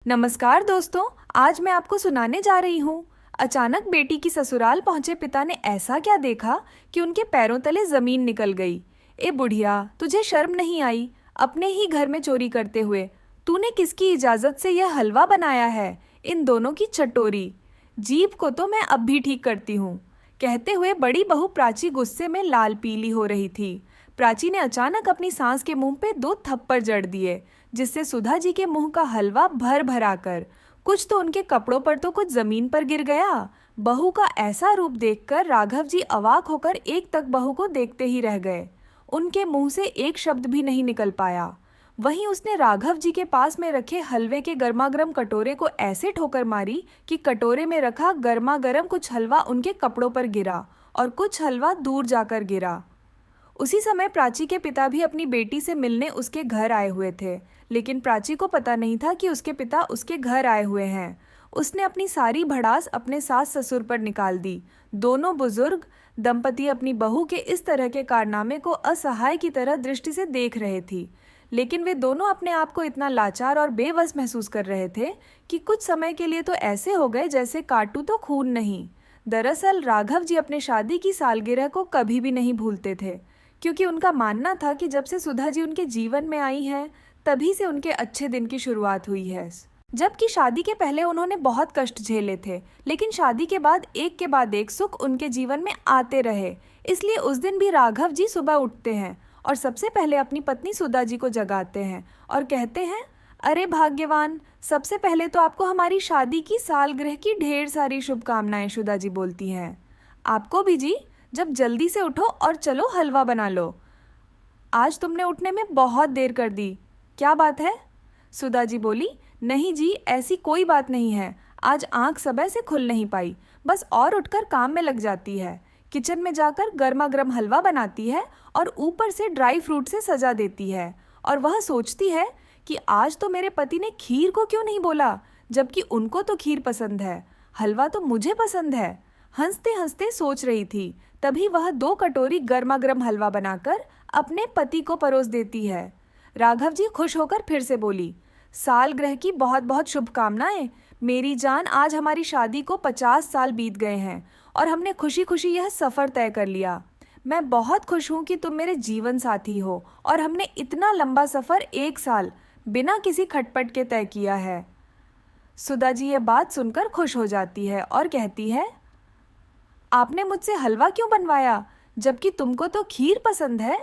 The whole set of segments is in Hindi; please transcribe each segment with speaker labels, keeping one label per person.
Speaker 1: नमस्कार दोस्तों। आज मैं आपको सुनाने जा रही हूँ। अचानक बेटी की ससुराल पहुंचे पिता ने ऐसा क्या देखा कि उनके पैरों तले जमीन निकल गई। ए बुढ़िया, तुझे शर्म नहीं आई? अपने ही घर में चोरी करते हुए तूने किसकी इजाजत से यह हलवा बनाया है? इन दोनों की चटोरी जीभ को तो मैं अब भी ठीक करती हूँ। कहते हुए बड़ी बहू प्राची गुस्से में लाल पीली हो रही थी। प्राची ने अचानक अपनी सास के मुंह पे 2 थप्पड़ जड़ दिए, जिससे सुधा जी के मुंह का हलवा भर भरा कर कुछ तो उनके कपड़ों पर तो कुछ जमीन पर गिर गया। बहू का ऐसा रूप देखकर राघव जी अवाक होकर एक तक बहू को देखते ही रह गए। उनके मुंह से एक शब्द भी नहीं निकल पाया। वहीं उसने राघव जी के पास में रखे हलवे के गर्मागर्म कटोरे को ऐसे ठोकर मारी कि कटोरे में रखा गर्मागर्म कुछ हलवा उनके कपड़ों पर गिरा और कुछ हलवा दूर जाकर गिरा। उसी समय प्राची के पिता भी अपनी बेटी से मिलने उसके घर आए हुए थे, लेकिन प्राची को पता नहीं था कि उसके पिता उसके घर आए हुए हैं। उसने अपनी सारी भड़ास अपने सास ससुर पर निकाल दी। दोनों बुजुर्ग दंपति अपनी बहू के इस तरह के कारनामे को असहाय की तरह दृष्टि से देख रहे थी, लेकिन वे दोनों अपने आप को इतना लाचार और बेबस महसूस कर रहे थे कि कुछ समय के लिए तो ऐसे हो गए जैसे काटू तो खून नहीं। दरअसल राघव जी अपने शादी की सालगिरह को कभी भी नहीं भूलते थे, क्योंकि उनका मानना था कि जब से सुधा जी उनके जीवन में आई हैं, तभी से उनके अच्छे दिन की शुरुआत हुई है। जबकि शादी के पहले उन्होंने बहुत कष्ट झेले थे, लेकिन शादी के बाद एक सुख उनके जीवन में आते रहे। इसलिए उस दिन भी राघव जी सुबह उठते हैं और सबसे पहले अपनी पत्नी सुधा जी को जगाते हैं और कहते हैं, अरे भाग्यवान, सबसे पहले तो आपको हमारी शादी की सालगिरह की ढेर सारी शुभकामनाएं। सुधा जी बोलती हैं, आपको भी जी। जब जल्दी से उठो और चलो हलवा बना लो। आज तुमने उठने में बहुत देर कर दी। क्या बात है? सुधा जी बोली, नहीं जी, ऐसी कोई बात नहीं है। आज आंख सुबह से खुल नहीं पाई, बस और उठकर काम में लग जाती है। किचन में जाकर गर्मा गर्म हलवा बनाती है और ऊपर से ड्राई फ्रूट से सजा देती है। और वह सोचती है कि आज तो मेरे पति ने खीर को क्यों नहीं बोला, जबकि उनको तो खीर पसंद है, हलवा तो मुझे पसंद है। हंसते हंसते सोच रही थी, तभी वह 2 कटोरी गर्मा गर्म हलवा बनाकर अपने पति को परोस देती है। राघव जी खुश होकर फिर से बोली, सालगिरह की बहुत बहुत शुभकामनाएं। मेरी जान, आज हमारी शादी को 50 साल बीत गए हैं और हमने खुशी खुशी यह सफ़र तय कर लिया। मैं बहुत खुश हूँ कि तुम मेरे जीवन साथी हो और हमने इतना लंबा सफ़र 1 साल बिना किसी खटपट के तय किया है। सुधा जी यह बात सुनकर खुश हो जाती है और कहती है, आपने मुझसे हलवा क्यों बनवाया, जबकि तुमको तो खीर पसंद है?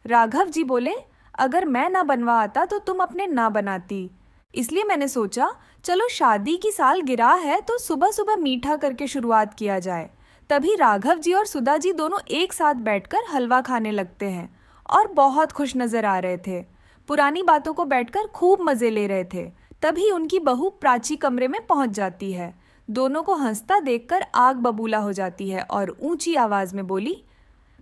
Speaker 1: राघव जी बोले, अगर मैं ना बनवा आता तो तुम अपने ना बनाती, इसलिए मैंने सोचा चलो शादी की सालगिरह है तो सुबह सुबह मीठा करके शुरुआत किया जाए। तभी राघव जी और सुधा जी दोनों एक साथ बैठकर हलवा खाने लगते हैं और बहुत खुश नजर आ रहे थे। पुरानी बातों को बैठकर खूब मजे ले रहे थे। तभी उनकी बहू प्राची कमरे में पहुंच जाती है। दोनों को हंसता देखकर आग बबूला हो जाती है और ऊंची आवाज में बोली,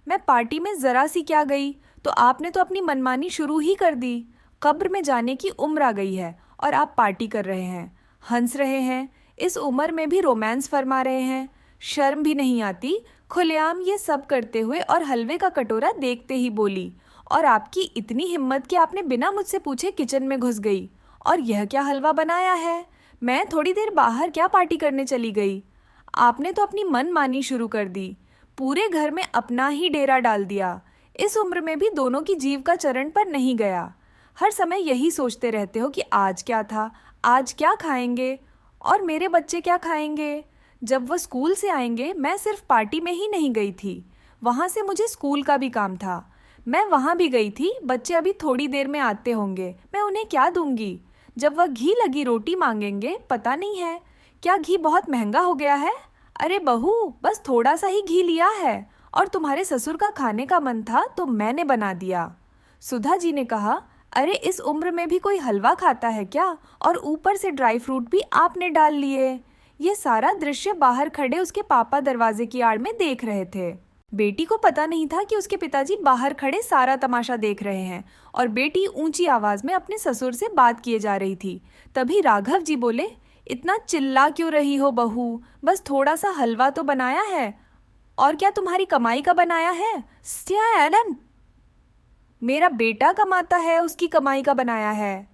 Speaker 1: मैं पार्टी में जरा सी क्या गई तो आपने तो अपनी मनमानी शुरू ही कर दी। कब्र में जाने की उम्र आ गई है और आप पार्टी कर रहे हैं, हंस रहे हैं, इस उम्र में भी रोमांस फरमा रहे हैं। शर्म भी नहीं आती? खुलेआम ये सब करते हुए और हलवे का कटोरा देखते ही बोली, और आपकी इतनी हिम्मत कि आपने बिना मुझसे पूछे किचन में घुस गई। और यह क्या हलवा बनाया है? मैं थोड़ी देर बाहर क्या पार्टी करने चली गई? आपने तो अपनी मनमानी शुरू कर दी, पूरे घर में अपना ही डेरा डाल दिया। इस उम्र में भी दोनों की जीव का चरण पर नहीं गया। हर समय यही सोचते रहते हो कि आज क्या था, आज क्या खाएंगे और मेरे बच्चे क्या खाएंगे। जब वह स्कूल से आएंगे, मैं सिर्फ पार्टी में ही नहीं गई थी, वहाँ से मुझे स्कूल का भी काम था। मैं वहाँ भी गई थी। बच्चे अभी थोड़ी देर में आते होंगे, मैं उन्हें क्या दूंगी? जब वह घी लगी रोटी मांगेंगे, पता नहीं है क्या घी बहुत महंगा हो गया है। अरे बहू, बस थोड़ा सा ही घी लिया है और तुम्हारे ससुर का खाने का मन था तो मैंने बना दिया। सुधा जी ने कहा, अरे इस उम्र में भी कोई हलवा खाता है क्या? और ऊपर से ड्राई फ्रूट भी आपने डाल लिए। ये सारा दृश्य बाहर खड़े उसके पापा दरवाजे की आड़ में देख रहे थे। बेटी को पता नहीं था कि उसके पिताजी बाहर खड़े सारा तमाशा देख रहे हैं और बेटी ऊंची आवाज में अपने ससुर से बात किए जा रही थी। तभी राघव जी बोले, इतना चिल्ला क्यों रही हो बहू, बस थोड़ा सा हलवा तो बनाया है, और क्या तुम्हारी कमाई का बनाया है? एलन, मेरा बेटा कमाता है, उसकी कमाई का बनाया है।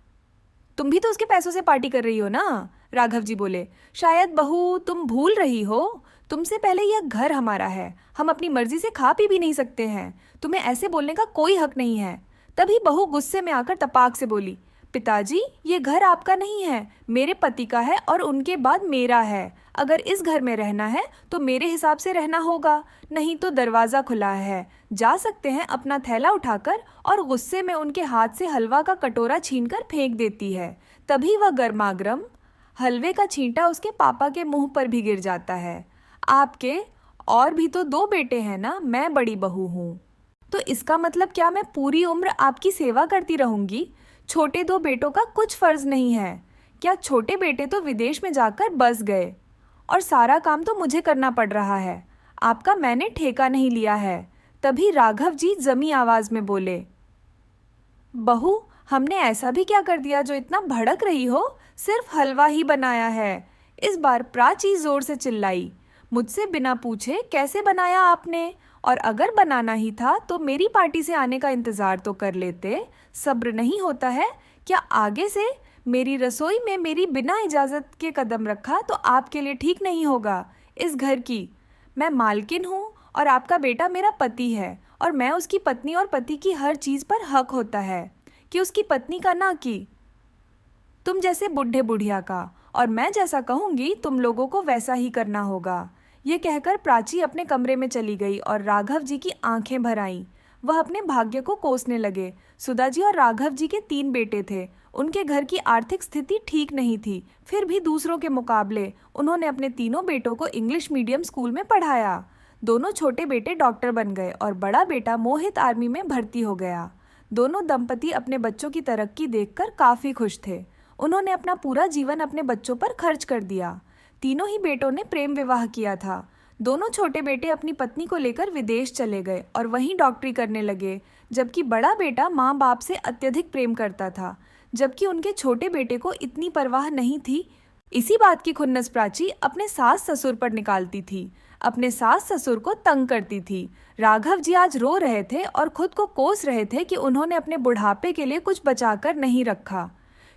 Speaker 1: तुम भी तो उसके पैसों से पार्टी कर रही हो ना। राघव जी बोले। शायद बहू तुम भूल रही हो, तुमसे पहले यह घर हमारा है, हम अपनी मर्जी से खा पी भी नहीं सकते हैं, तुम्हें ऐसे बोलने का कोई हक नहीं है। तभी बहू गुस्से में आकर तपाक से बोली, पिताजी ये घर आपका नहीं है, मेरे पति का है और उनके बाद मेरा है। अगर इस घर में रहना है तो मेरे हिसाब से रहना होगा, नहीं तो दरवाज़ा खुला है, जा सकते हैं अपना थैला उठाकर। और गुस्से में उनके हाथ से हलवा का कटोरा छीनकर फेंक देती है। तभी वह गर्मागर्म हलवे का छींटा उसके पापा के मुंह पर भी गिर जाता है। आपके और भी तो 2 बेटे हैं ना, मैं बड़ी बहू हूँ। तो इसका मतलब क्या मैं पूरी उम्र आपकी सेवा करती रहूंगी? छोटे 2 बेटों का कुछ फर्ज नहीं है क्या? छोटे बेटे तो विदेश में जाकर बस गए और सारा काम तो मुझे करना पड़ रहा है। आपका मैंने ठेका नहीं लिया है। तभी राघव जी जमी आवाज में बोले, बहू हमने ऐसा भी क्या कर दिया जो इतना भड़क रही हो? सिर्फ हलवा ही बनाया है। इस बार प्राची जोर से चिल्लाई, मुझसे बिना पूछे कैसे बनाया आपने? और अगर बनाना ही था तो मेरी पार्टी से आने का इंतजार तो कर लेते। सब्र नहीं होता है क्या? आगे से मेरी रसोई में मेरी बिना इजाज़त के कदम रखा तो आपके लिए ठीक नहीं होगा। इस घर की मैं मालकिन हूँ और आपका बेटा मेरा पति है, और मैं उसकी पत्नी और पति की हर चीज़ पर हक होता है कि उसकी पत्नी का ना कि तुम जैसे बुढ़े बुढ़िया का, और मैं जैसा कहूँगी तुम लोगों को वैसा ही करना होगा। ये कहकर प्राची अपने कमरे में चली गई और राघव जी की आंखें भर आईं। वह अपने भाग्य को कोसने लगे। सुधा जी और राघव जी के 3 बेटे थे। उनके घर की आर्थिक स्थिति ठीक नहीं थी, फिर भी दूसरों के मुकाबले उन्होंने अपने तीनों बेटों को इंग्लिश मीडियम स्कूल में पढ़ाया। दोनों छोटे बेटे डॉक्टर बन गए और बड़ा बेटा मोहित आर्मी में भर्ती हो गया। दोनों दंपति अपने बच्चों की तरक्की देखकर काफ़ी खुश थे। उन्होंने अपना पूरा जीवन अपने बच्चों पर खर्च कर दिया। तीनों ही बेटों ने प्रेम विवाह किया था। दोनों छोटे बेटे अपनी पत्नी को लेकर विदेश चले गए और वहीं डॉक्टरी करने लगे, जबकि बड़ा बेटा माँ बाप से अत्यधिक प्रेम करता था, जबकि उनके छोटे बेटे को इतनी परवाह नहीं थी। इसी बात की खुन्नस प्राची अपने सास ससुर पर निकालती थी, अपने सास ससुर को तंग करती थी। राघव जी आज रो रहे थे और खुद को कोस रहे थे कि उन्होंने अपने बुढ़ापे के लिए कुछ बचाकर नहीं रखा।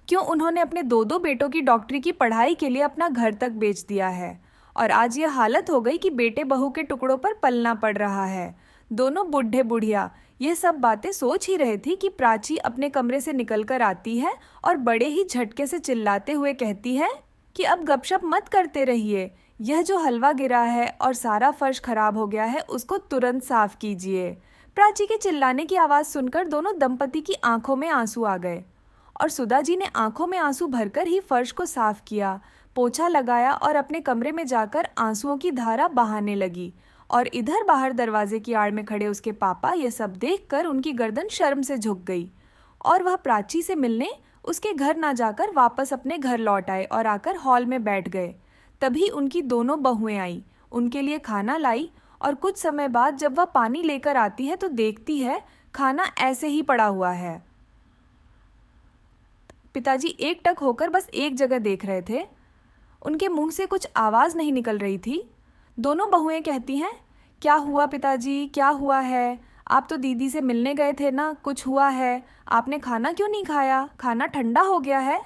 Speaker 1: क्यों उन्होंने अपने 2 बेटों की डॉक्टरी की पढ़ाई के लिए अपना घर तक बेच दिया है, और आज ये हालत हो गई कि बेटे बहू के टुकड़ों पर पलना पड़ रहा है। दोनों बुढ़े बुढ़िया ये सब बातें सोच ही रहे थी कि प्राची अपने कमरे से निकलकर आती है और बड़े ही झटके से चिल्लाते हुए कहती है कि अब गपशप मत करते रहिए, यह जो हलवा गिरा है और सारा फर्श खराब हो गया है उसको तुरंत साफ कीजिए। प्राची के चिल्लाने की आवाज़ सुनकर दोनों दंपति की आंखों में आंसू आ गए और सुधा जी ने आंखों में आंसू भरकर ही फर्श को साफ किया, पोछा लगाया और अपने कमरे में जाकर आंसुओं की धारा बहाने लगी। और इधर बाहर दरवाजे की आड़ में खड़े उसके पापा ये सब देखकर उनकी गर्दन शर्म से झुक गई और वह प्राची से मिलने उसके घर ना जाकर वापस अपने घर लौट आए और आकर हॉल में बैठ गए। तभी उनकी दोनों बहुएं आई, उनके लिए खाना लाई, और कुछ समय बाद जब वह पानी लेकर आती है तो देखती है खाना ऐसे ही पड़ा हुआ है। पिताजी एकटक होकर बस एक जगह देख रहे थे। उनके मुंह से कुछ आवाज़ नहीं निकल रही थी। दोनों बहुएं कहती हैं, क्या हुआ पिताजी, क्या हुआ है? आप तो दीदी से मिलने गए थे ना, कुछ हुआ है? आपने खाना क्यों नहीं खाया? खाना ठंडा हो गया है।